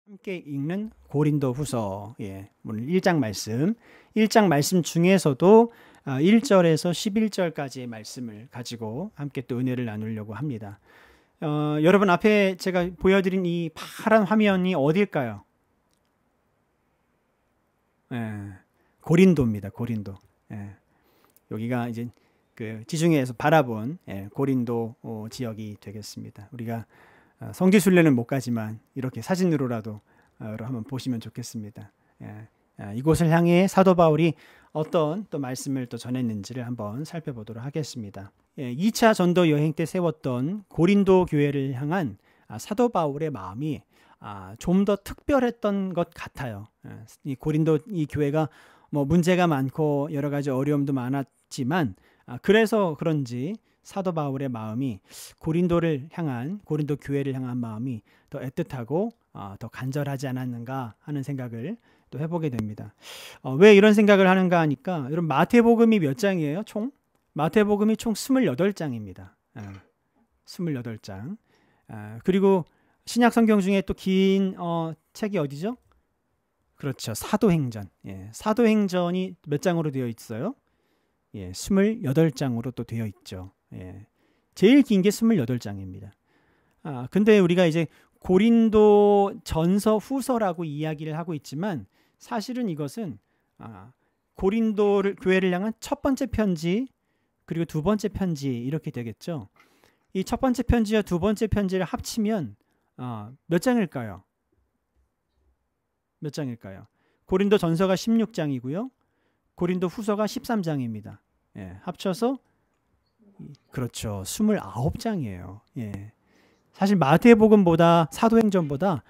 함께 읽는 고린도후서 오늘 1장 말씀 중에서도 1절에서 11절까지의 말씀을 가지고 함께 또 은혜를 나누려고 합니다. 여러분 앞에 제가 보여드린 이 파란 화면이 어딜까요? 고린도입니다. 고린도. 여기가 이제 그 지중해에서 바라본 고린도 지역이 되겠습니다. 우리가 성지순례는 못 가지만 이렇게 사진으로라도 한번 보시면 좋겠습니다. 이곳을 향해 사도 바울이 어떤 또 말씀을 또 전했는지를 한번 살펴보도록 하겠습니다. 2차 전도 여행 때 세웠던 고린도 교회를 향한 사도 바울의 마음이 좀 더 특별했던 것 같아요. 이 고린도 이 교회가 뭐 문제가 많고 여러 가지 어려움도 많았지만 그래서 그런지 사도 바울의 마음이 고린도 교회를 향한 마음이 더 애틋하고 더 간절하지 않았는가 하는 생각을 또 해보게 됩니다. 왜 이런 생각을 하는가 하니까 여러분 마태복음이 몇 장이에요? 마태복음이 총 28장입니다. 28장. 그리고 신약 성경 중에 또 긴 책이 어디죠? 그렇죠. 사도행전. 사도행전이 몇 장으로 되어 있어요? 28장으로 또 되어 있죠. 제일 긴 게 28장입니다. 근데 우리가 이제 고린도 전서 후서라고 이야기를 하고 있지만 사실은 이것은 고린도 교회를 향한 첫 번째 편지 그리고 두 번째 편지 이렇게 되겠죠. 이 첫 번째 편지와 두 번째 편지를 합치면 몇 장일까요? 몇 장일까요? 고린도 전서가 16장이고요. 고린도 후서가 13장입니다. 합쳐서 그렇죠. 29장이에요. 사실 마태복음보다 사도행전보다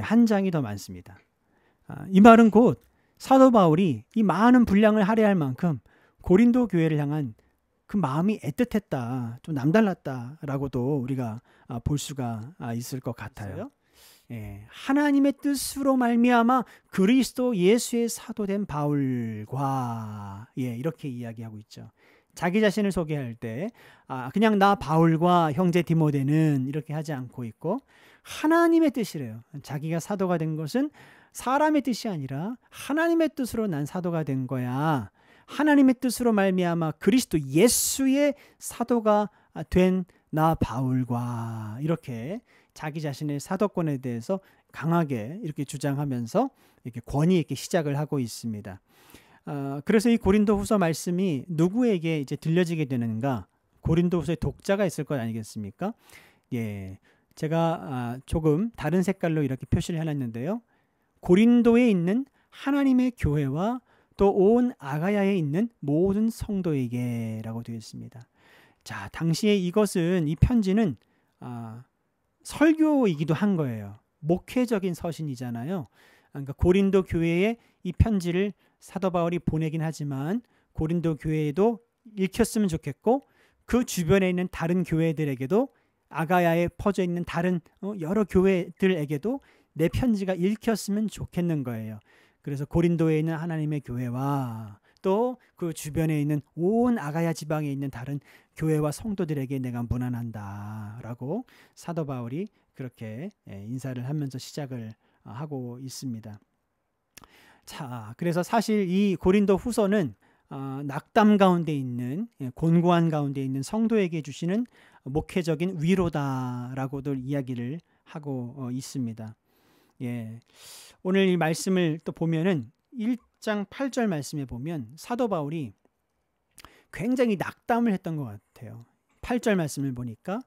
한 장이 더 많습니다. 이 말은 곧 사도 바울이 이 많은 분량을 할애할 만큼 고린도 교회를 향한 그 마음이 애틋했다, 좀 남달랐다라고도 우리가 볼 수가 있을 것 같아요. 하나님의 뜻으로 말미암아 그리스도 예수의 사도된 바울과 이렇게 이야기하고 있죠. 자기 자신을 소개할 때 그냥 나 바울과 형제 디모데는 이렇게 하지 않고 있고 하나님의 뜻이래요. 자기가 사도가 된 것은 사람의 뜻이 아니라 하나님의 뜻으로 난 사도가 된 거야. 하나님의 뜻으로 말미암아 그리스도 예수의 사도가 된 나 바울과 이렇게 자기 자신의 사도권에 대해서 강하게 이렇게 주장하면서 이렇게 권위 있게 시작을 하고 있습니다. 그래서 이 고린도후서 말씀이 누구에게 이제 들려지게 되는가? 고린도후서의 독자가 있을 것 아니겠습니까? 제가 조금 다른 색깔로 이렇게 표시를 해놨는데요. 고린도에 있는 하나님의 교회와 또 온 아가야에 있는 모든 성도에게라고 되어 있습니다. 자, 당시에 이 편지는 설교이기도 한 거예요. 목회적인 서신이잖아요. 그러니까 고린도 교회에 이 편지를 사도 바울이 보내긴 하지만 고린도 교회에도 읽혔으면 좋겠고 그 주변에 있는 다른 교회들에게도 아가야에 퍼져 있는 다른 여러 교회들에게도 내 편지가 읽혔으면 좋겠는 거예요. 그래서 고린도에 있는 하나님의 교회와 또 그 주변에 있는 온 아가야 지방에 있는 다른 교회와 성도들에게 내가 문안한다라고 사도 바울이 그렇게 인사를 하면서 시작을 하고 있습니다. 자, 그래서 사실 이 고린도 후서는 낙담 가운데 있는 곤고한 가운데 있는 성도에게 주시는 목회적인 위로다라고도 이야기를 하고 있습니다. 오늘 이 말씀을 또 보면은 1장 8절 말씀에 보면 사도 바울이 굉장히 낙담을 했던 것 같아요. 8절 말씀을 보니까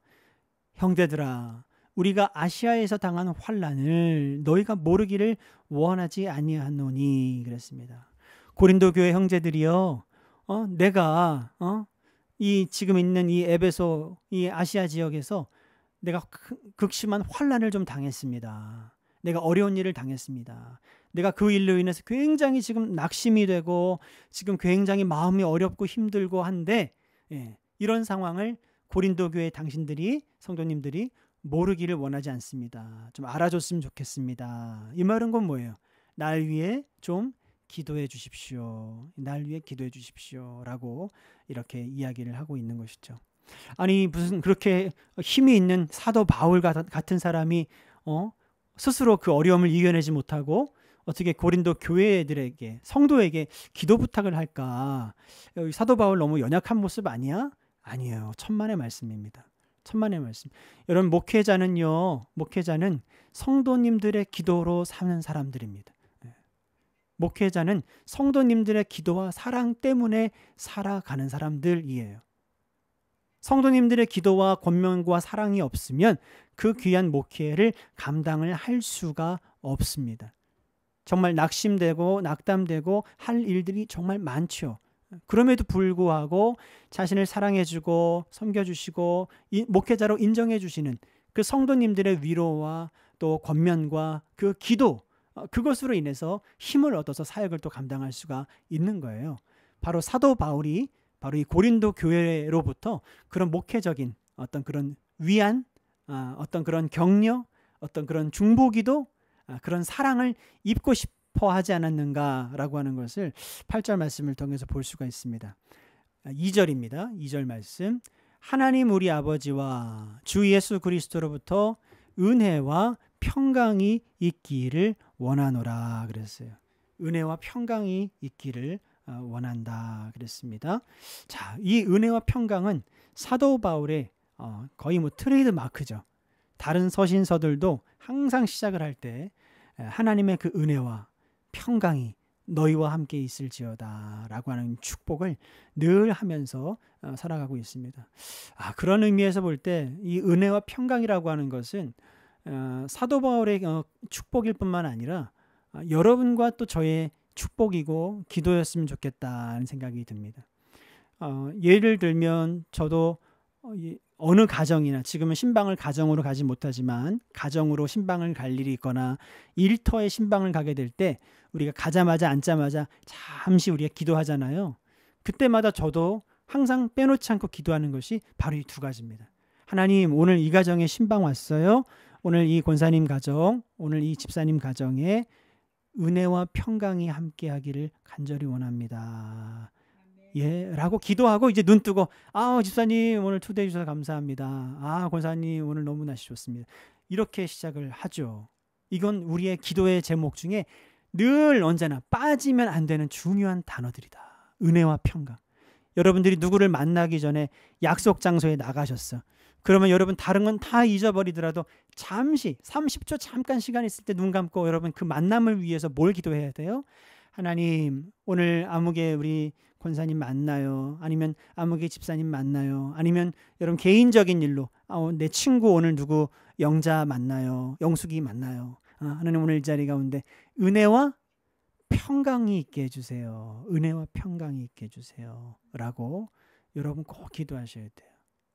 형제들아 우리가 아시아에서 당한 환난을 너희가 모르기를 원하지 아니하노니 그랬습니다. 고린도 교회 형제들이요, 내가 이 지금 있는 이 에베소 이 아시아 지역에서 내가 극심한 환난을 좀 당했습니다. 내가 어려운 일을 당했습니다. 내가 그 일로 인해서 굉장히 지금 낙심이 되고 지금 굉장히 마음이 어렵고 힘들고 한데 이런 상황을 고린도 교회 당신들이 성도님들이 모르기를 원하지 않습니다. 좀 알아줬으면 좋겠습니다. 이 말은 건 뭐예요? 날 위해 좀 기도해 주십시오. 날 위해 기도해 주십시오. 라고 이렇게 이야기를 하고 있는 것이죠. 아니 무슨 그렇게 힘이 있는 사도 바울 같은 사람이 스스로 그 어려움을 이겨내지 못하고 어떻게 고린도 교회들에게, 성도에게 기도 부탁을 할까? 여기 사도 바울 너무 연약한 모습 아니야? 아니에요. 천만의 말씀입니다. 천만의 말씀. 여러분, 목회자는 성도님들의 기도로 사는 사람들입니다. 목회자는 성도님들의 기도와 사랑 때문에 살아가는 사람들이에요. 성도님들의 기도와 권면과 사랑이 없으면 그 귀한 목회를 감당을 할 수가 없습니다. 정말 낙심되고 낙담되고 할 일들이 정말 많죠. 그럼에도 불구하고 자신을 사랑해주고 섬겨주시고 목회자로 인정해주시는 그 성도님들의 위로와 또 권면과 그 기도, 그것으로 인해서 힘을 얻어서 사역을 또 감당할 수가 있는 거예요. 바로 사도 바울이 바로 이 고린도 교회로부터 그런 목회적인 어떤 그런 위안, 어떤 그런 격려, 어떤 그런 중보기도, 그런 사랑을 입고 싶어 하지 않았는가라고 하는 것을 8절 말씀을 통해서 볼 수가 있습니다. 2절입니다. 2절 말씀. 하나님 우리 아버지와 주 예수 그리스도로부터 은혜와 평강이 있기를 원하노라 그랬어요. 은혜와 평강이 있기를 원한다 그랬습니다. 자, 이 은혜와 평강은 사도 바울의 거의 뭐 트레이드 마크죠. 다른 서신서들도 항상 시작을 할 때 하나님의 그 은혜와 평강이 너희와 함께 있을지어다 라고 하는 축복을 늘 하면서 살아가고 있습니다. 그런 의미에서 볼 때 이 은혜와 평강이라고 하는 것은 사도 바울의 축복일 뿐만 아니라 여러분과 또 저의 축복이고 기도였으면 좋겠다는 생각이 듭니다. 예를 들면 저도 어느 가정이나, 지금은 신방을 가정으로 가지 못하지만 가정으로 신방을 갈 일이 있거나 일터에 신방을 가게 될 때 우리가 가자마자 앉자마자 잠시 우리가 기도하잖아요. 그때마다 저도 항상 빼놓지 않고 기도하는 것이 바로 이 두 가지입니다. 하나님, 오늘 이 가정에 신방 왔어요. 오늘 이 권사님 가정, 오늘 이 집사님 가정에 은혜와 평강이 함께 하기를 간절히 원합니다. 예, 라고 기도하고 이제 눈 뜨고, 집사님 오늘 초대해 주셔서 감사합니다. 권사님 오늘 너무 날씨 좋습니다. 이렇게 시작을 하죠. 이건 우리의 기도의 제목 중에 늘 언제나 빠지면 안 되는 중요한 단어들이다. 은혜와 평강. 여러분들이 누구를 만나기 전에 약속 장소에 나가셨어. 그러면 여러분 다른 건 다 잊어버리더라도 잠시 30초 잠깐 시간 있을 때 눈 감고 여러분 그 만남을 위해서 뭘 기도해야 돼요? 하나님, 오늘 아무개 우리 권사님 만나요. 아니면 아무개 집사님 만나요. 아니면 여러분 개인적인 일로 내 친구 오늘 누구 영자 만나요. 영숙이 만나요. 하나님 오늘 이 자리 가운데 은혜와 평강이 있게 해주세요. 은혜와 평강이 있게 해주세요. 라고 여러분 꼭 기도하셔야 돼요.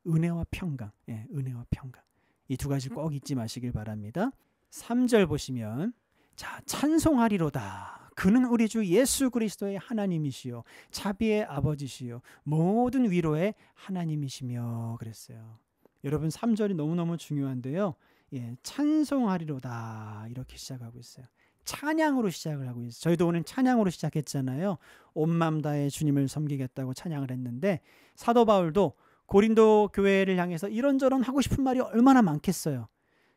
은혜와 평강. 예, 은혜와 평강. 이 두 가지 꼭 잊지 마시길 바랍니다. 3절 보시면, 자, 찬송하리로다. 그는 우리 주 예수 그리스도의 하나님이시요 자비의 아버지시요 모든 위로의 하나님이시며 그랬어요. 여러분 3절이 너무너무 중요한데요. 예, 찬송하리로다 이렇게 시작하고 있어요. 찬양으로 시작을 하고 있어요. 저희도 오늘 찬양으로 시작했잖아요. 온 마음 다해 주님을 섬기겠다고 찬양을 했는데 사도 바울도 고린도 교회를 향해서 이런저런 하고 싶은 말이 얼마나 많겠어요.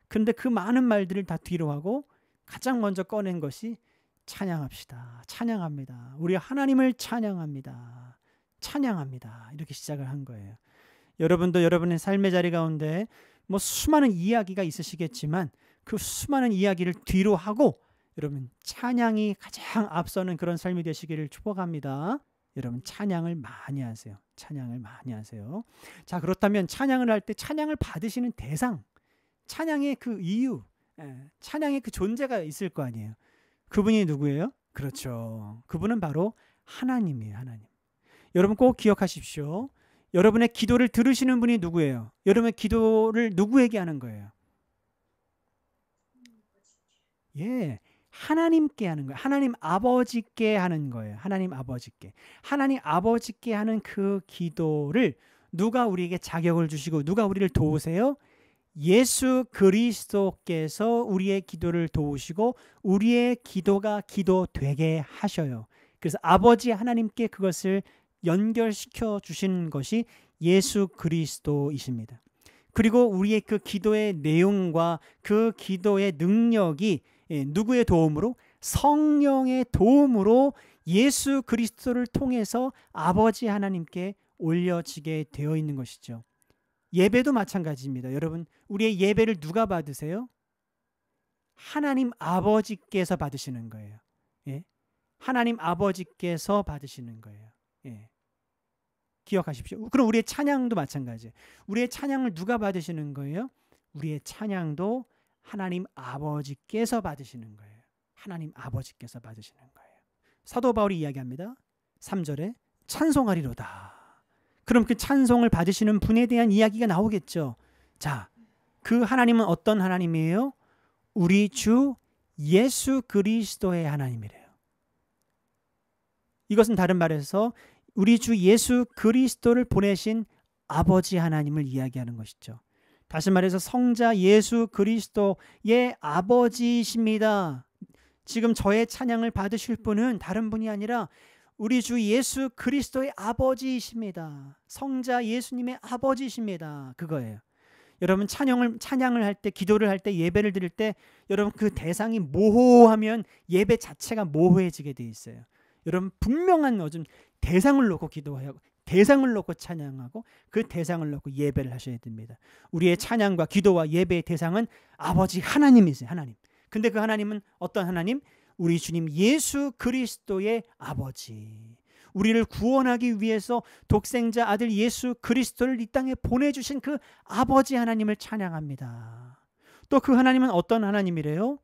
근데 그 많은 말들을 다 뒤로 하고 가장 먼저 꺼낸 것이 찬양합시다. 찬양합니다. 우리 하나님을 찬양합니다. 찬양합니다. 이렇게 시작을 한 거예요. 여러분도 여러분의 삶의 자리 가운데 뭐 수많은 이야기가 있으시겠지만 그 수많은 이야기를 뒤로 하고 여러분 찬양이 가장 앞서는 그런 삶이 되시기를 축복합니다. 여러분 찬양을 많이 하세요. 찬양을 많이 하세요. 자, 그렇다면 찬양을 할 때 찬양을 받으시는 대상, 찬양의 그 이유, 찬양의 그 존재가 있을 거 아니에요. 그분이 누구예요? 그렇죠. 그분은 바로 하나님이에요. 하나님. 여러분 꼭 기억하십시오. 여러분의 기도를 들으시는 분이 누구예요? 여러분의 기도를 누구에게 하는 거예요? 예, 하나님께 하는 거예요. 하나님 아버지께 하는 거예요. 하나님 아버지께. 하나님 아버지께 하는 그 기도를 누가 우리에게 자격을 주시고 누가 우리를 도우세요? 예수 그리스도께서 우리의 기도를 도우시고 우리의 기도가 기도되게 하셔요. 그래서 아버지 하나님께 그것을 연결시켜 주신 것이 예수 그리스도이십니다. 그리고 우리의 그 기도의 내용과 그 기도의 능력이 누구의 도움으로? 성령의 도움으로 예수 그리스도를 통해서 아버지 하나님께 올려지게 되어 있는 것이죠. 예배도 마찬가지입니다. 여러분, 우리의 예배를 누가 받으세요? 하나님 아버지께서 받으시는 거예요. 예? 하나님 아버지께서 받으시는 거예요. 예. 기억하십시오. 그럼 우리의 찬양도 마찬가지예요. 우리의 찬양을 누가 받으시는 거예요? 우리의 찬양도 하나님 아버지께서 받으시는 거예요. 하나님 아버지께서 받으시는 거예요. 사도 바울이 이야기합니다. 3절에 찬송하리로다. 그럼 그 찬송을 받으시는 분에 대한 이야기가 나오겠죠. 자, 그 하나님은 어떤 하나님이에요? 우리 주 예수 그리스도의 하나님이래요. 이것은 다른 말에서 우리 주 예수 그리스도를 보내신 아버지 하나님을 이야기하는 것이죠. 다시 말해서 성자 예수 그리스도의 아버지이십니다. 지금 저의 찬양을 받으실 분은 다른 분이 아니라 우리 주 예수 그리스도의 아버지이십니다. 성자 예수님의 아버지이십니다. 그거예요. 여러분, 찬양을 할 때, 기도를 할 때, 예배를 드릴 때 여러분 그 대상이 모호하면 예배 자체가 모호해지게 돼 있어요. 여러분, 분명한 어떤 대상을 놓고 기도하고 대상을 놓고 찬양하고 그 대상을 놓고 예배를 하셔야 됩니다. 우리의 찬양과 기도와 예배의 대상은 아버지 하나님이세요. 하나님. 근데 그 하나님은 어떤 하나님? 우리 주님 예수 그리스도의 아버지. 우리를 구원하기 위해서 독생자 아들 예수 그리스도를 이 땅에 보내주신 그 아버지 하나님을 찬양합니다. 또 그 하나님은 어떤 하나님이래요?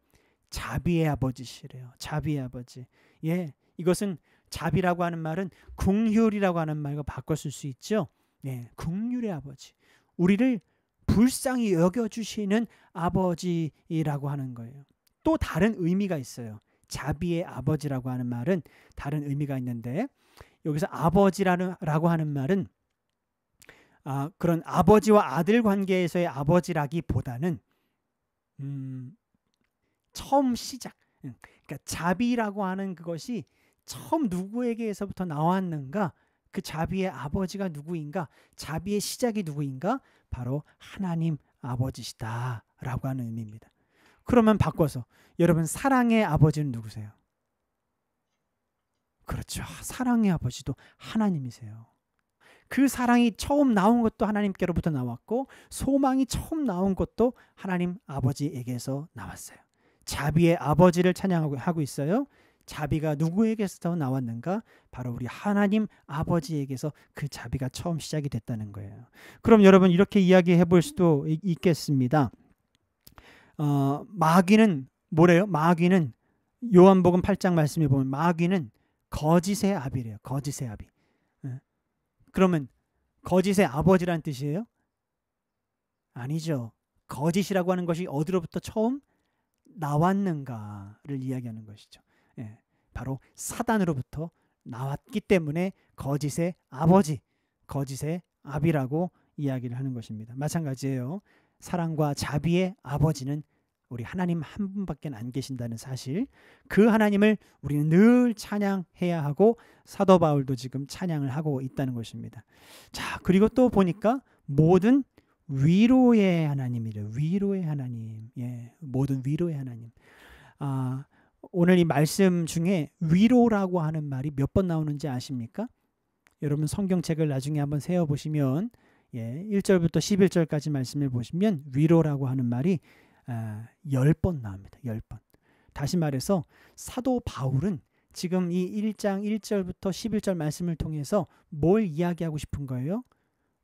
자비의 아버지시래요. 자비의 아버지. 예, 이것은 자비라고 하는 말은 긍휼이라고 하는 말과 바꿔 쓸 수 있죠. 네, 긍휼의 아버지. 우리를 불쌍히 여겨주시는 아버지라고 하는 거예요. 또 다른 의미가 있어요. 자비의 아버지라고 하는 말은 다른 의미가 있는데 여기서 아버지라고 하는 말은 그런 아버지와 아들 관계에서의 아버지라기보다는 처음 시작. 그러니까 자비라고 하는 그것이 처음 누구에게서부터 나왔는가? 그 자비의 아버지가 누구인가? 자비의 시작이 누구인가? 바로 하나님 아버지시다라고 하는 의미입니다. 그러면 바꿔서 여러분, 사랑의 아버지는 누구세요? 그렇죠. 사랑의 아버지도 하나님이세요. 그 사랑이 처음 나온 것도 하나님께로부터 나왔고 소망이 처음 나온 것도 하나님 아버지에게서 나왔어요. 자비의 아버지를 찬양하고 있어요. 자비가 누구에게서 나왔는가? 바로 우리 하나님 아버지에게서 그 자비가 처음 시작이 됐다는 거예요. 그럼 여러분, 이렇게 이야기해 볼 수도 있겠습니다. 마귀는 뭐래요? 마귀는 요한복음 8장 말씀에 보면 마귀는 거짓의 아비래요. 거짓의 아비. 그러면 거짓의 아버지란 뜻이에요? 아니죠. 거짓이라고 하는 것이 어디로부터 처음 나왔는가를 이야기하는 것이죠. 예, 바로 사단으로부터 나왔기 때문에 거짓의 아버지, 거짓의 아비라고 이야기를 하는 것입니다. 마찬가지예요. 사랑과 자비의 아버지는 우리 하나님 한 분밖에 안 계신다는 사실, 그 하나님을 우리는 늘 찬양해야 하고 사도 바울도 지금 찬양을 하고 있다는 것입니다. 자, 그리고 또 보니까 모든 위로의 하나님이래요. 위로의 하나님. 예, 모든 위로의 하나님. 오늘 이 말씀 중에 위로라고 하는 말이 몇 번 나오는지 아십니까? 여러분, 성경책을 나중에 한번 세어보시면 1절부터 11절까지 말씀을 보시면 위로라고 하는 말이 10번 나옵니다. 10번. 다시 말해서 사도 바울은 지금 이 1장 1절부터 11절 말씀을 통해서 뭘 이야기하고 싶은 거예요?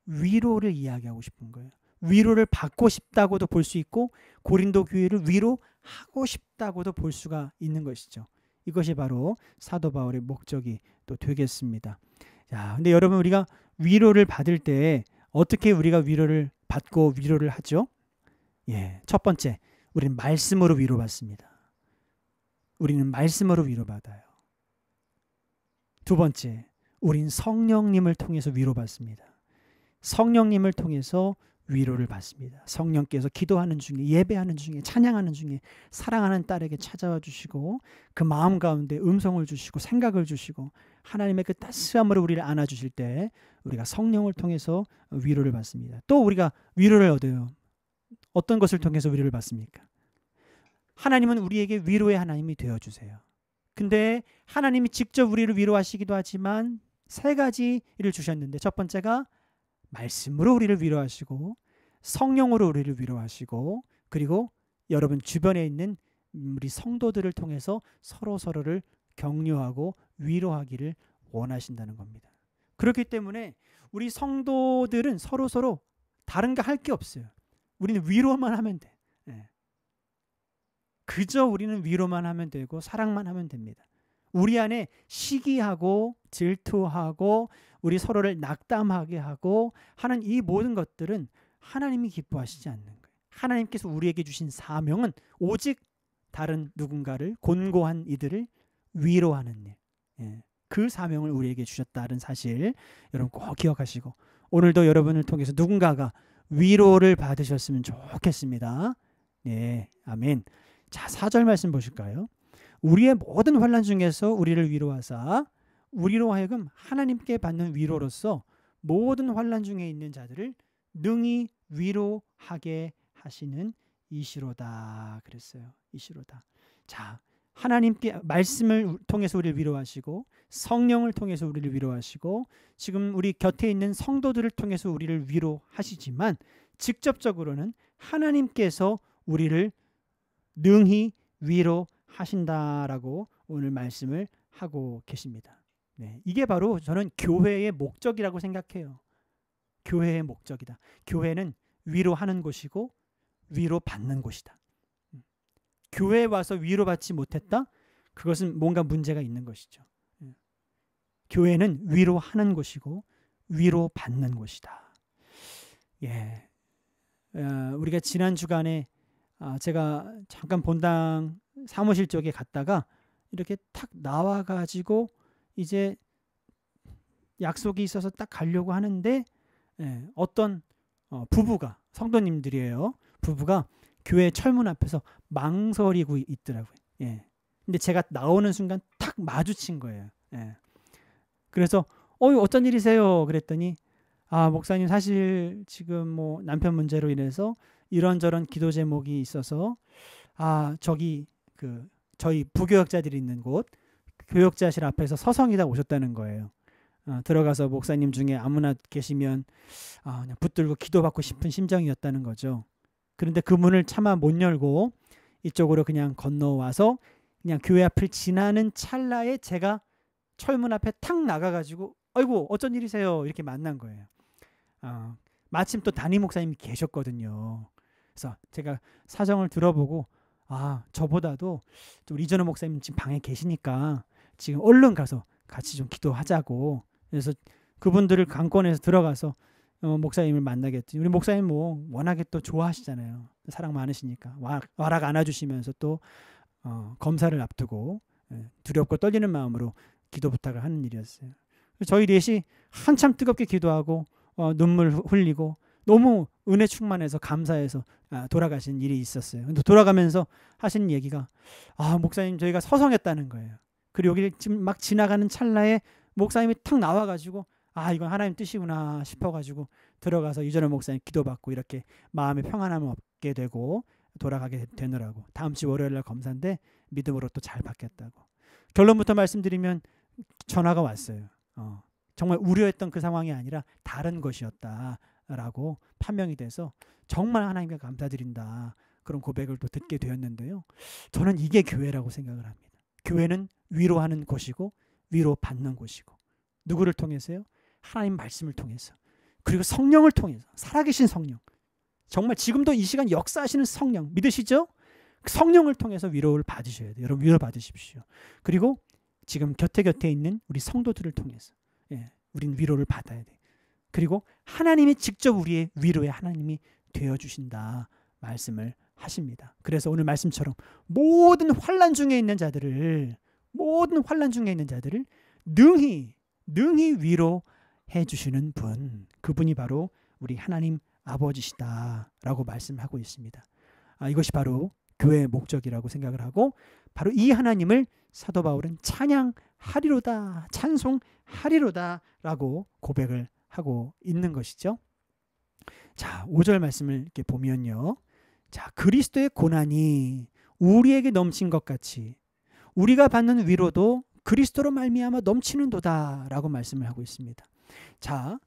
위로를 이야기하고 싶은 거예요. 위로를 받고 싶다고도 볼 수 있고 고린도 교회를 위로하고 싶다고도 볼 수가 있는 것이죠. 이것이 바로 사도 바울의 목적이 또 되겠습니다. 자, 근데 여러분, 우리가 위로를 받을 때 어떻게 우리가 위로를 받고 위로를 하죠? 예, 첫 번째, 우리는 말씀으로 위로받습니다. 우리는 말씀으로 위로받아요. 두 번째, 우린 성령님을 통해서 위로받습니다. 성령님을 통해서 위로를 받습니다. 성령께서 기도하는 중에, 예배하는 중에, 찬양하는 중에 사랑하는 딸에게 찾아와 주시고 그 마음 가운데 음성을 주시고 생각을 주시고 하나님의 그 따스함으로 우리를 안아주실 때 우리가 성령을 통해서 위로를 받습니다. 또 우리가 위로를 얻어요. 어떤 것을 통해서 위로를 받습니까? 하나님은 우리에게 위로의 하나님이 되어주세요. 근데 하나님이 직접 우리를 위로하시기도 하지만 세 가지를 주셨는데, 첫 번째가 말씀으로 우리를 위로하시고 성령으로 우리를 위로하시고, 그리고 여러분 주변에 있는 우리 성도들을 통해서 서로서로를 격려하고 위로하기를 원하신다는 겁니다. 그렇기 때문에 우리 성도들은 서로서로 다른 거 할 게 없어요. 우리는 위로만 하면 돼. 그저 우리는 위로만 하면 되고 사랑만 하면 됩니다. 우리 안에 시기하고 질투하고 우리 서로를 낙담하게 하고 하는 이 모든 것들은 하나님이 기뻐하시지 않는 거예요. 하나님께서 우리에게 주신 사명은 오직 다른 누군가를, 곤고한 이들을 위로하는 일. 그 사명을 우리에게 주셨다는 사실 여러분 꼭 기억하시고, 오늘도 여러분을 통해서 누군가가 위로를 받으셨으면 좋겠습니다. 네, 아멘. 자, 4절 말씀 보실까요? 우리의 모든 환난 중에서 우리를 위로하사 우리로 하여금 하나님께 받는 위로로서 모든 환난 중에 있는 자들을 능히 위로하게 하시는 이시로다 그랬어요. 이시로다. 자, 하나님께 말씀을 통해서 우리를 위로하시고 성령을 통해서 우리를 위로하시고 지금 우리 곁에 있는 성도들을 통해서 우리를 위로하시지만 직접적으로는 하나님께서 우리를 능히 위로하신다라고 오늘 말씀을 하고 계십니다. 네, 이게 바로 저는 교회의 목적이라고 생각해요. 교회의 목적이다. 교회는 위로하는 곳이고 위로받는 곳이다. 교회에 와서 위로받지 못했다? 그것은 뭔가 문제가 있는 것이죠. 교회는 위로하는 곳이고 위로받는 곳이다. 예, 우리가 지난 주간에 제가 잠깐 본당 사무실 쪽에 갔다가 이렇게 탁 나와가지고 이제 약속이 있어서 딱 가려고 하는데 어떤 부부가, 성도님들이에요. 부부가 교회 철문 앞에서 망설이고 있더라고요. 근데 제가 나오는 순간 탁 마주친 거예요. 그래서 어떤 일이세요? 그랬더니 목사님 사실 지금 뭐 남편 문제로 인해서 이런저런 기도 제목이 있어서 저기 저희 부교역자들이 있는 곳 교역자실 앞에서 서성이다 오셨다는 거예요. 들어가서 목사님 중에 아무나 계시면 그냥 붙들고 기도받고 싶은 심정이었다는 거죠. 그런데 그 문을 차마 못 열고 이쪽으로 그냥 건너와서 그냥 교회 앞을 지나는 찰나에 제가 철문 앞에 탁 나가가지고 아이고 어쩐 일이세요? 이렇게 만난 거예요. 마침 또 담임 목사님이 계셨거든요. 그래서 제가 사정을 들어보고 저보다도 우리 이전호 목사님 지금 방에 계시니까 지금 얼른 가서 같이 좀 기도하자고. 그래서 그분들을 강권해서 들어가서 목사님을 만나겠지. 우리 목사님 뭐 워낙에 또 좋아하시잖아요. 사랑 많으시니까 와락 안아주시면서 또 검사를 앞두고 두렵고 떨리는 마음으로 기도 부탁을 하는 일이었어요. 저희 넷이 한참 뜨겁게 기도하고 눈물 흘리고 너무 은혜 충만해서 감사해서 돌아가신 일이 있었어요. 근데 돌아가면서 하신 얘기가 목사님 저희가 서성했다는 거예요. 그리고 여기 지금 막 지나가는 찰나에 목사님이 탁 나와가지고 이건 하나님 뜻이구나 싶어가지고 들어가서 이전에 목사님 기도받고 이렇게 마음의 평안함을 얻게 되고 돌아가게 되느라고 다음 주 월요일날 검사인데 믿음으로 또 잘 받겠다고. 결론부터 말씀드리면 전화가 왔어요. 정말 우려했던 그 상황이 아니라 다른 것이었다라고 판명이 돼서 정말 하나님께 감사드린다 그런 고백을 또 듣게 되었는데요. 저는 이게 교회라고 생각을 합니다. 교회는 위로하는 곳이고 위로받는 곳이고 누구를 통해서요? 하나님 말씀을 통해서 그리고 성령을 통해서 살아계신 성령 정말 지금도 이 시간 역사하시는 성령 믿으시죠? 성령을 통해서 위로를 받으셔야 돼요. 여러분 위로 받으십시오. 그리고 지금 곁에 있는 우리 성도들을 통해서 우린 위로를 받아야 돼요. 그리고 하나님이 직접 우리의 위로의 하나님이 되어주신다 말씀을 하십니다. 그래서 오늘 말씀처럼 모든 환난 중에 있는 자들을 능히 위로해 주시는 분, 그분이 바로 우리 하나님 아버지시다라고 말씀하고 있습니다. 이것이 바로 교회의 목적이라고 생각을 하고 바로 이 하나님을 사도 바울은 찬양하리로다, 찬송하리로다라고 고백을 하고 있는 것이죠. 자, 5절 말씀을 이렇게 보면요. 자, 그리스도의 고난이 우리에게 넘친 것 같이 우리가 받는 위로도 그리스도로 말미암아 넘치는도다라고 말씀을 하고 있습니다. 자,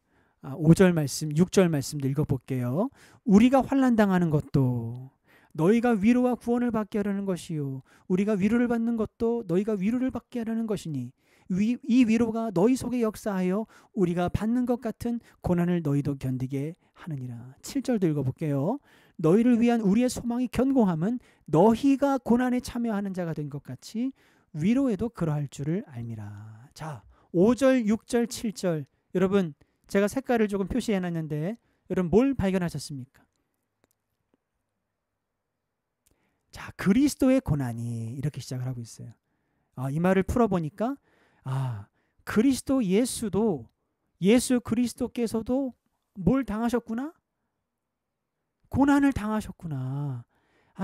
5절 말씀, 6절 말씀도 읽어볼게요. 우리가 환난 당하는 것도 너희가 위로와 구원을 받게 하려는 것이요 우리가 위로를 받는 것도 너희가 위로를 받게 하려는 것이니 이 위로가 너희 속에 역사하여 우리가 받는 것 같은 고난을 너희도 견디게 하느니라. 7절도 읽어볼게요. 너희를 위한 우리의 소망이 견고함은 너희가 고난에 참여하는 자가 된 것 같이 위로에도 그러할 줄을 알미라. 자, 5절, 6절, 7절 여러분 제가 색깔을 조금 표시해놨는데 여러분 뭘 발견하셨습니까? 자, 그리스도의 고난이 이렇게 시작을 하고 있어요. 이 말을 풀어보니까 그리스도 예수도 예수 그리스도께서도 뭘 당하셨구나? 고난을 당하셨구나.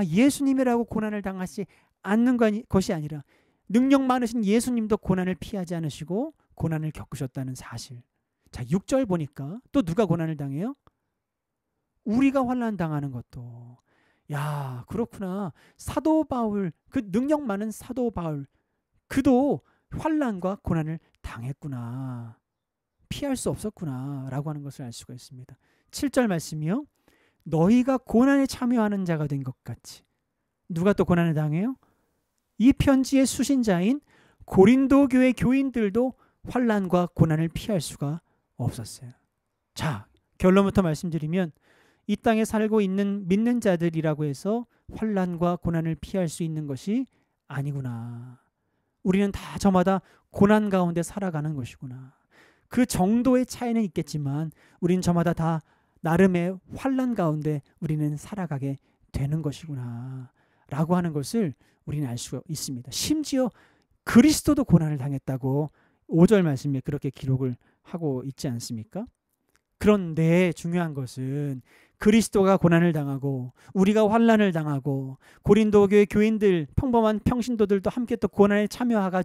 예수님이라고 고난을 당하지 않는 것이 아니라 능력 많으신 예수님도 고난을 피하지 않으시고 고난을 겪으셨다는 사실. 자, 6절 보니까 또 누가 고난을 당해요? 우리가 환난 당하는 것도. 야, 그렇구나. 사도 바울, 그 능력 많은 사도 바울, 그도 환난과 고난을 당했구나. 피할 수 없었구나 라고 하는 것을 알 수가 있습니다. 7절 말씀이요. 너희가 고난에 참여하는 자가 된 것 같이. 누가 또 고난을 당해요? 이 편지의 수신자인 고린도 교회 교인들도 환난과 고난을 피할 수가 없었어요. 자, 결론부터 말씀드리면 이 땅에 살고 있는 믿는 자들이라고 해서 환난과 고난을 피할 수 있는 것이 아니구나. 우리는 다 저마다 고난 가운데 살아가는 것이구나. 그 정도의 차이는 있겠지만 우리는 저마다 다 나름의 환난 가운데 우리는 살아가게 되는 것이구나 라고 하는 것을 우리는 알 수 있습니다. 심지어 그리스도도 고난을 당했다고 5절 말씀에 그렇게 기록을 하고 있지 않습니까? 그런데 중요한 것은 그리스도가 고난을 당하고 우리가 환난을 당하고 고린도 교회 교인들 평범한 평신도들도 함께 또 고난에 참여하가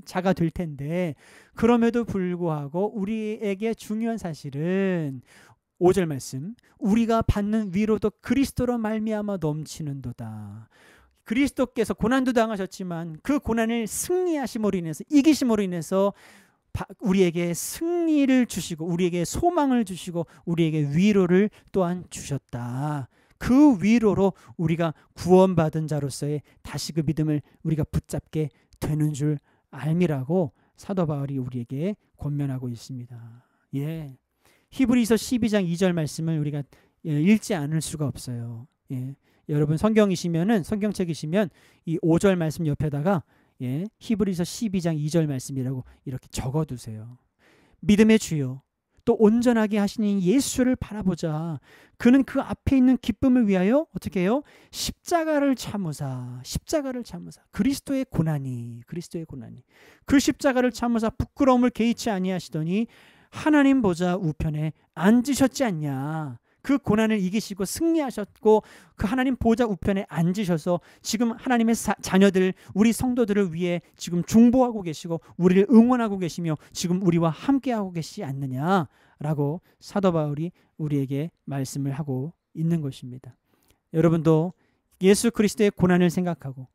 자가 될 텐데 그럼에도 불구하고 우리에게 중요한 사실은 5절 말씀 우리가 받는 위로도 그리스도로 말미암아 넘치는도다. 그리스도께서 고난도 당하셨지만 그 고난을 승리하심으로 인해서 이기심으로 인해서 우리에게 승리를 주시고 우리에게 소망을 주시고 우리에게 위로를 또한 주셨다. 그 위로로 우리가 구원받은 자로서의 다시 그 믿음을 우리가 붙잡게 되는 줄 알미라고 사도 바울이 우리에게 권면하고 있습니다. 예. 히브리서 12장 2절 말씀을 우리가 읽지 않을 수가 없어요. 예. 여러분 성경책이시면 이 5절 말씀 옆에다가 히브리서 12장 2절 말씀이라고 이렇게 적어두세요. 믿음의 주요 또 온전하게 하시는 예수를 바라보자. 그는 그 앞에 있는 기쁨을 위하여 어떻게 해요? 십자가를 참으사 그리스도의 고난이 그 십자가를 참으사 부끄러움을 개의치 아니하시더니 하나님 보좌 우편에 앉으셨지 않냐. 그 고난을 이기시고 승리하셨고 그 하나님 보좌 우편에 앉으셔서 지금 하나님의 자녀들 우리 성도들을 위해 지금 중보하고 계시고 우리를 응원하고 계시며 지금 우리와 함께하고 계시지 않느냐라고 사도 바울이 우리에게 말씀을 하고 있는 것입니다. 여러분도 예수 그리스도의 고난을 생각하고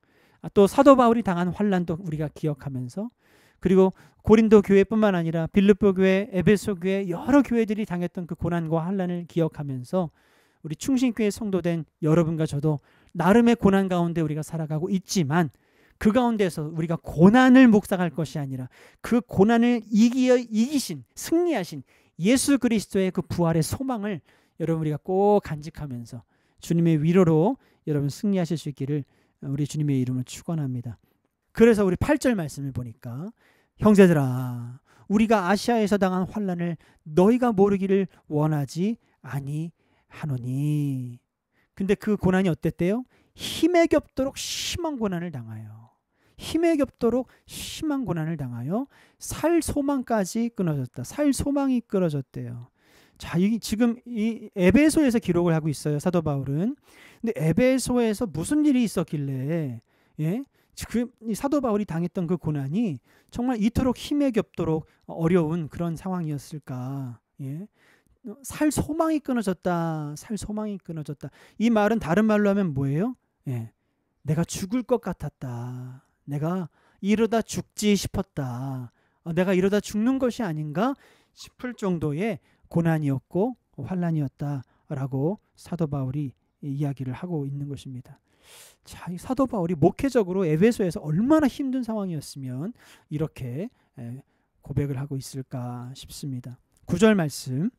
또 사도 바울이 당한 환난도 우리가 기억하면서 그리고 고린도 교회뿐만 아니라 빌립보 교회, 에베소 교회 여러 교회들이 당했던 그 고난과 환난을 기억하면서 우리 충신교회 성도된 여러분과 저도 나름의 고난 가운데 우리가 살아가고 있지만 그 가운데서 우리가 고난을 묵상할 것이 아니라 그 고난을 이기신 승리하신 예수 그리스도의 그 부활의 소망을 여러분 우리가 꼭 간직하면서 주님의 위로로 여러분 승리하실 수 있기를 우리 주님의 이름을 축원합니다. 그래서 우리 8절 말씀을 보니까 형제들아 우리가 아시아에서 당한 환난을 너희가 모르기를 원하지 아니하노니. 근데 그 고난이 어땠대요? 힘에 겹도록 심한 고난을 당하여 살 소망까지 끊어졌다. 살 소망이 끊어졌대요. 자, 지금 이 에베소에서 기록을 하고 있어요, 사도 바울은. 근데 에베소에서 무슨 일이 있었길래 이 사도 바울이 당했던 그 고난이 정말 이토록 힘에 겹도록 어려운 그런 상황이었을까? 살 소망이 끊어졌다. 살 소망이 끊어졌다. 이 말은 다른 말로 하면 뭐예요? 내가 죽을 것 같았다. 내가 이러다 죽지 싶었다. 내가 이러다 죽는 것이 아닌가 싶을 정도의 고난이었고 환난이었다라고 사도 바울이 이야기를 하고 있는 것입니다. 자, 이 사도 바울이 목회적으로 에베소에서 얼마나 힘든 상황이었으면 이렇게 고백을 하고 있을까 싶습니다. 9절 말씀.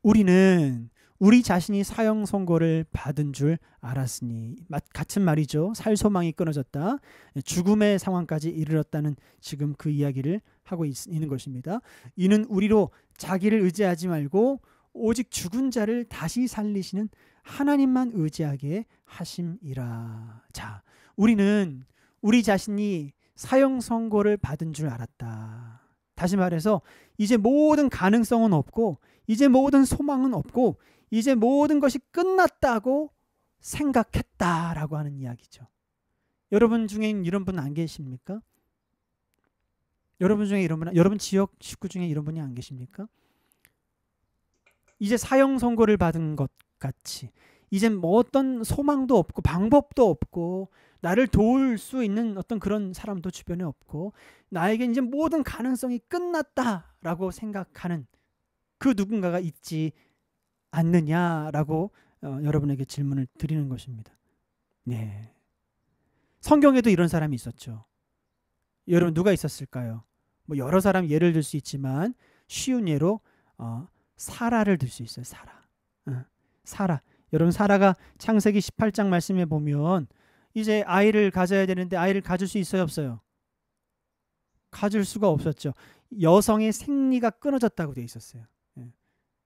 우리는 우리 자신이 사형 선고를 받은 줄 알았으니, 같은 말이죠. 살 소망이 끊어졌다. 죽음의 상황까지 이르렀다는 지금 그 이야기를 하고 있는 것입니다. 이는 우리로 자기를 의지하지 말고 오직 죽은 자를 다시 살리시는 하나님만 의지하게 하심이라. 자, 우리는 우리 자신이 사형 선고를 받은 줄 알았다. 다시 말해서 이제 모든 가능성은 없고 이제 모든 소망은 없고 이제 모든 것이 끝났다고 생각했다라고 하는 이야기죠. 여러분 중에 이런 분 안 계십니까? 여러분 중에 이런 분, 여러분 지역 식구 중에 이런 분이 안 계십니까? 이제 사형 선고를 받은 것 같이 이젠 뭐 어떤 소망도 없고 방법도 없고 나를 도울 수 있는 어떤 그런 사람도 주변에 없고 나에게 이제 모든 가능성이 끝났다라고 생각하는 그 누군가가 있지 않느냐라고 여러분에게 질문을 드리는 것입니다. 네. 성경에도 이런 사람이 있었죠. 여러분 누가 있었을까요? 뭐 여러 사람 예를 들 수 있지만 쉬운 예로 사라를 들 수 있어요. 사라. 여러분 사라가 창세기 18장 말씀에 보면 이제 아이를 가져야 되는데 아이를 가질 수 있어요, 없어요? 가질 수가 없었죠. 여성의 생리가 끊어졌다고 되어 있었어요.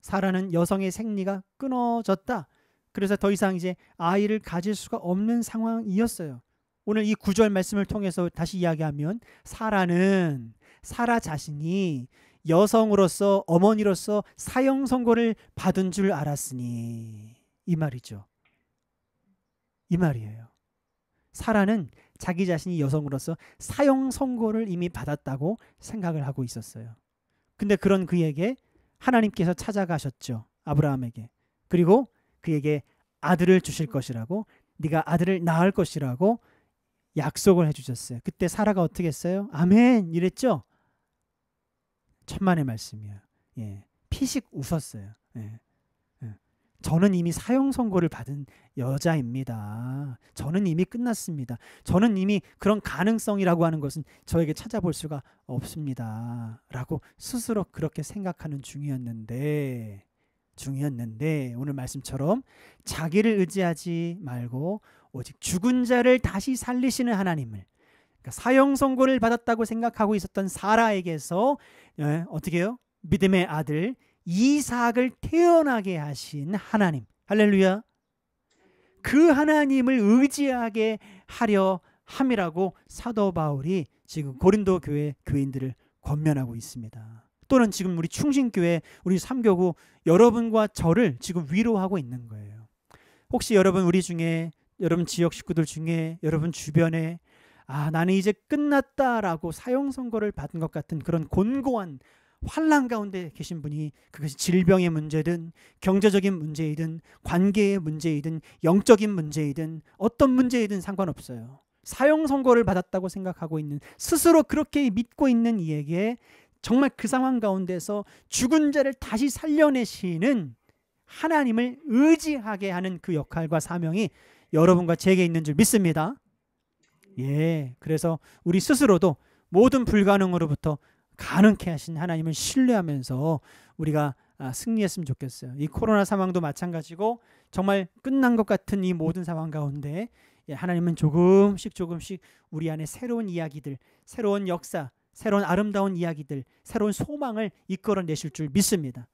사라는 여성의 생리가 끊어졌다. 그래서 더 이상 이제 아이를 가질 수가 없는 상황이었어요. 오늘 이 9절 말씀을 통해서 다시 이야기하면 사라 자신이 여성으로서 어머니로서 사형 선고를 받은 줄 알았으니 이 말이죠. 이 말이에요. 사라는 자기 자신이 여성으로서 사형 선고를 이미 받았다고 생각을 하고 있었어요. 근데 그런 그에게 하나님께서 찾아가셨죠. 아브라함에게. 그리고 그에게 아들을 주실 것이라고, 네가 아들을 낳을 것이라고 약속을 해주셨어요. 그때 사라가 어떻게 했어요? 아멘 이랬죠. 천만의 말씀이에요. 피식 웃었어요. 저는 이미 사형 선고를 받은 여자입니다. 저는 이미 끝났습니다. 저는 이미 그런 가능성이라고 하는 것은 저에게 찾아볼 수가 없습니다. 라고 스스로 그렇게 생각하는 중이었는데 오늘 말씀처럼 자기를 의지하지 말고 오직 죽은 자를 다시 살리시는 하나님을, 그러니까 사형 선고를 받았다고 생각하고 있었던 사라에게서 어떻게 해요? 믿음의 아들 이삭을 태어나게 하신 하나님, 할렐루야. 그 하나님을 의지하게 하려 함이라고 사도 바울이 지금 고린도 교회 교인들을 권면하고 있습니다. 또는 지금 우리 충신교회 우리 삼교구 여러분과 저를 지금 위로하고 있는 거예요. 혹시 여러분 우리 중에, 여러분 지역 식구들 중에, 여러분 주변에 나는 이제 끝났다라고 사형 선고를 받은 것 같은 그런 곤고한 환난 가운데 계신 분이, 그것이 질병의 문제든 경제적인 문제이든 관계의 문제이든 영적인 문제이든 어떤 문제이든 상관없어요. 사형 선고를 받았다고 생각하고 있는, 스스로 그렇게 믿고 있는 이에게 정말 그 상황 가운데서 죽은 자를 다시 살려내시는 하나님을 의지하게 하는 그 역할과 사명이 여러분과 제게 있는 줄 믿습니다. 그래서 우리 스스로도 모든 불가능으로부터 가능케 하신 하나님을 신뢰하면서 우리가 승리했으면 좋겠어요. 이 코로나 상황도 마찬가지고 정말 끝난 것 같은 이 모든 상황 가운데 하나님은 조금씩 우리 안에 새로운 이야기들, 새로운 역사, 새로운 아름다운 이야기들, 새로운 소망을 이끌어내실 줄 믿습니다.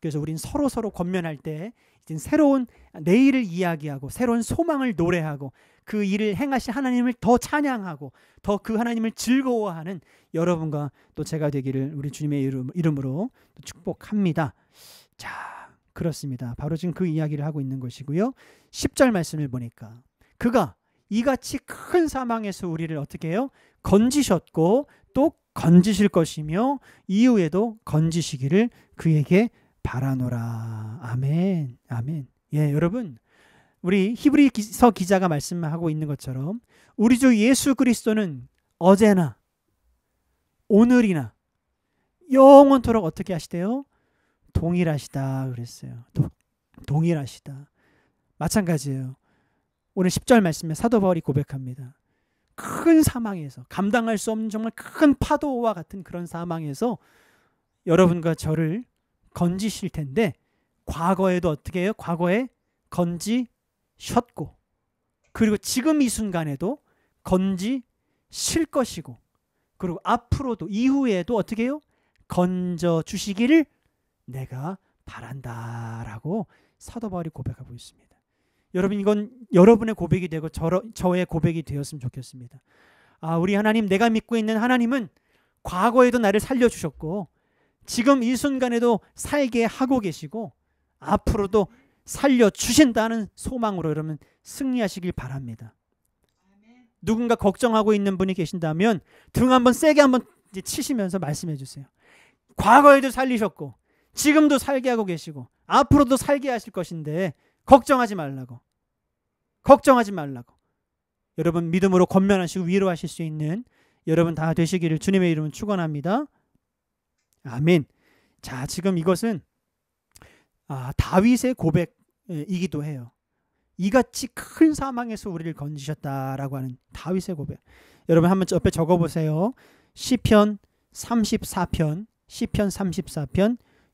그래서 우린 서로 권면할 때 이제 새로운 내일을 이야기하고 새로운 소망을 노래하고 그 일을 행하신 하나님을 더 찬양하고 더 그 하나님을 즐거워하는 여러분과 또 제가 되기를 우리 주님의 이름으로 축복합니다. 자, 그렇습니다. 바로 지금 그 이야기를 하고 있는 것이고요. 10절 말씀을 보니까 그가 이같이 큰 사망에서 우리를 어떻게 해요? 건지셨고 또 건지실 것이며 이후에도 건지시기를 그에게 바라노라. 아멘. 아멘. 예, 여러분, 우리 히브리서 기자가 말씀하고 있는 것처럼 우리 주 예수 그리스도는 어제나 오늘이나 영원토록 어떻게 하시대요? 동일하시다 그랬어요. 동일하시다. 마찬가지예요. 오늘 10절 말씀에 사도 바울이 고백합니다. 큰 사망에서, 감당할 수 없는 정말 큰 파도와 같은 그런 사망에서 여러분과 저를 건지실 텐데, 과거에도 어떻게 해요? 과거에 건지셨고, 그리고 지금 이 순간에도 건지실 것이고, 그리고 앞으로도 이후에도 어떻게 해요? 건져 주시기를 내가 바란다라고 사도 바울이 고백하고 있습니다. 여러분, 이건 여러분의 고백이 되고 저의 고백이 되었으면 좋겠습니다. 아, 우리 하나님, 내가 믿고 있는 하나님은 과거에도 나를 살려주셨고 지금 이 순간에도 살게 하고 계시고 앞으로도 살려주신다는 소망으로 여러분 승리하시길 바랍니다. 누군가 걱정하고 있는 분이 계신다면 등 한번 세게 한번 치시면서 말씀해 주세요. 과거에도 살리셨고 지금도 살게 하고 계시고 앞으로도 살게 하실 것인데 걱정하지 말라고. 걱정하지 말라고. 여러분, 믿음으로 권면하시고 위로하실 수 있는 여러분 다 되시기를 주님의 이름으로 축원합니다. 아멘. 자, 지금 이것은 다윗의 고백이기도 해요. 이같이 큰 사망에서 우리를 건지셨다라고 하는 다윗의 고백. 여러분 한번 옆에 적어보세요. 시편 34편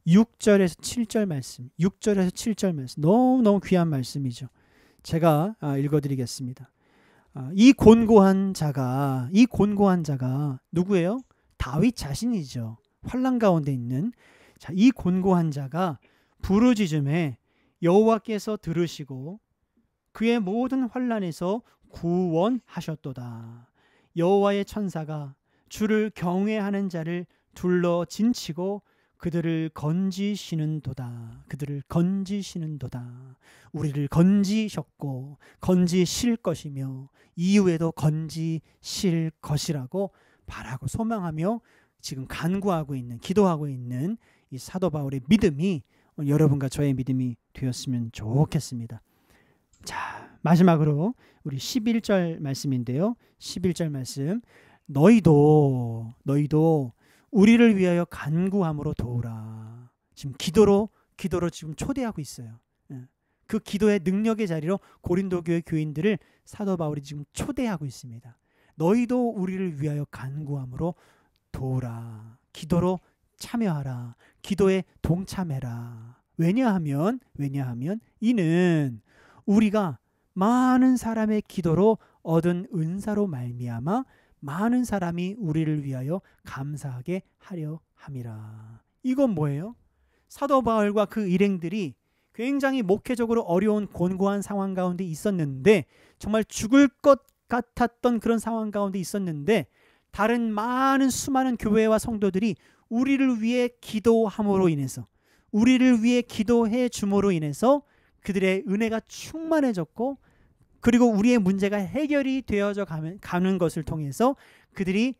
6절에서 7절 말씀. 6절에서 7절 말씀. 너무너무 귀한 말씀이죠. 제가 읽어드리겠습니다. 이 곤고한 자가 누구예요? 다윗 자신이죠. 환난 가운데 있는. 자, 이 곤고한 자가 부르짖음에 여호와께서 들으시고 그의 모든 환난에서 구원하셨도다. 여호와의 천사가 주를 경외하는 자를 둘러 진치고 그들을 건지시는도다. 그들을 건지시는도다. 우리를 건지셨고 건지실 것이며 이후에도 건지실 것이라고 바라고 소망하며 지금 간구하고 있는, 기도하고 있는 이 사도 바울의 믿음이 여러분과 저의 믿음이 되었으면 좋겠습니다. 자, 마지막으로 우리 11절 말씀인데요. 11절 말씀. 너희도 우리를 위하여 간구함으로 도우라. 지금 기도로 지금 초대하고 있어요. 그 기도의 능력의 자리로 고린도 교회 교인들을 사도 바울이 지금 초대하고 있습니다. 너희도 우리를 위하여 간구함으로 도우라. 기도로 참여하라. 기도에 동참해라. 왜냐하면 이는 우리가 많은 사람의 기도로 얻은 은사로 말미암아 많은 사람이 우리를 위하여 감사하게 하려 함이라. 이건 뭐예요? 사도 바울과 그 일행들이 굉장히 목회적으로 어려운 곤고한 상황 가운데 있었는데, 정말 죽을 것 같았던 그런 상황 가운데 있었는데, 다른 많은 수많은 교회와 성도들이 우리를 위해 기도함으로 인해서, 우리를 위해 기도해 줌으로 인해서 그들의 은혜가 충만해졌고, 그리고 우리의 문제가 해결이 되어져 가는 것을 통해서 그들이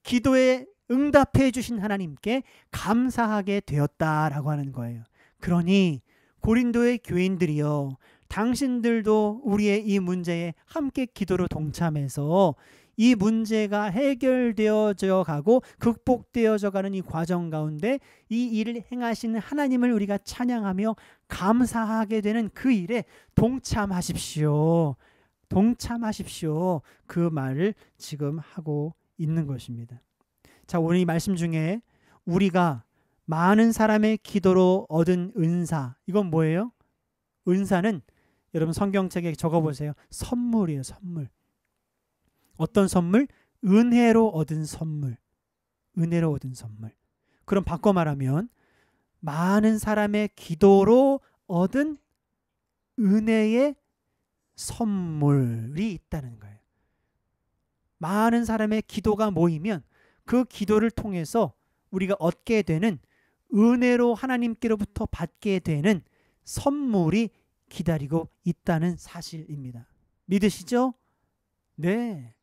기도에 응답해 주신 하나님께 감사하게 되었다라고 하는 거예요. 그러니 고린도의 교인들이여, 당신들도 우리의 이 문제에 함께 기도로 동참해서 이 문제가 해결되어져 가고 극복되어져 가는 이 과정 가운데 이 일을 행하시는 하나님을 우리가 찬양하며 감사하게 되는 그 일에 동참하십시오. 그 말을 지금 하고 있는 것입니다. 자, 오늘 이 말씀 중에 우리가 많은 사람의 기도로 얻은 은사, 이건 뭐예요? 은사는 여러분 성경책에 적어보세요. 선물이에요. 선물. 어떤 선물? 은혜로 얻은 선물. 은혜로 얻은 선물. 그럼 바꿔 말하면 많은 사람의 기도로 얻은 은혜의 선물이 있다는 거예요. 많은 사람의 기도가 모이면 그 기도를 통해서 우리가 얻게 되는 은혜로 하나님께로부터 받게 되는 선물이 기다리고 있다는 사실입니다. 믿으시죠? 네.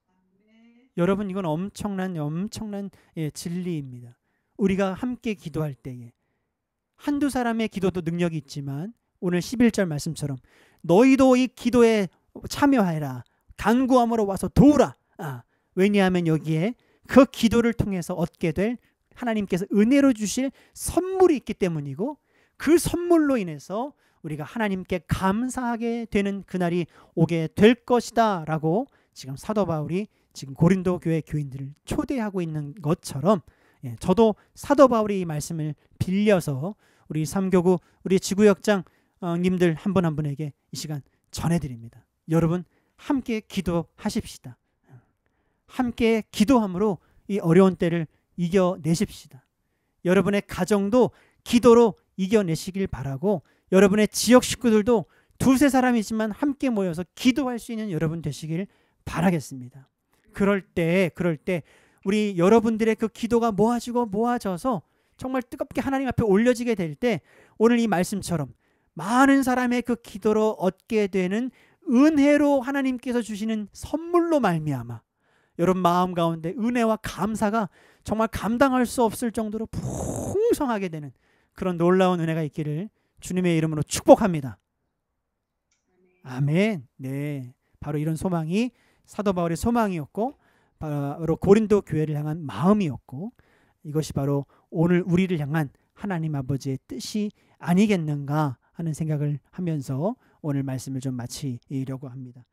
여러분, 이건 엄청난 진리입니다. 우리가 함께 기도할 때에 한두 사람의 기도도 능력이 있지만 오늘 11절 말씀처럼 너희도 이 기도에 참여하라. 간구함으로 와서 도우라. 왜냐하면 여기에 그 기도를 통해서 얻게 될 하나님께서 은혜로 주실 선물이 있기 때문이고, 그 선물로 인해서 우리가 하나님께 감사하게 되는 그날이 오게 될 것이다 라고 지금 사도 바울이 지금 고린도 교회 교인들을 초대하고 있는 것처럼, 저도 사도 바울이 이 말씀을 빌려서 우리 삼교구 우리 지구역장 님들 한 분 한 분에게 이 시간 전해드립니다. 여러분, 함께 기도하십시다. 함께 기도함으로 이 어려운 때를 이겨내십시다. 여러분의 가정도 기도로 이겨내시길 바라고, 여러분의 지역 식구들도 두세 사람이지만 함께 모여서 기도할 수 있는 여러분 되시길 바라겠습니다. 그럴 때 우리 여러분들의 그 기도가 모아져서 정말 뜨겁게 하나님 앞에 올려지게 될 때, 오늘 이 말씀처럼 많은 사람의 그 기도로 얻게 되는 은혜로 하나님께서 주시는 선물로 말미암아 여러분 마음 가운데 은혜와 감사가 정말 감당할 수 없을 정도로 풍성하게 되는 그런 놀라운 은혜가 있기를 주님의 이름으로 축복합니다. 아멘. 네, 바로 이런 소망이 사도 바울의 소망이었고, 바로 고린도 교회를 향한 마음이었고, 이것이 바로 오늘 우리를 향한 하나님 아버지의 뜻이 아니겠는가 하는 생각을 하면서 오늘 말씀을 좀 마치려고 합니다.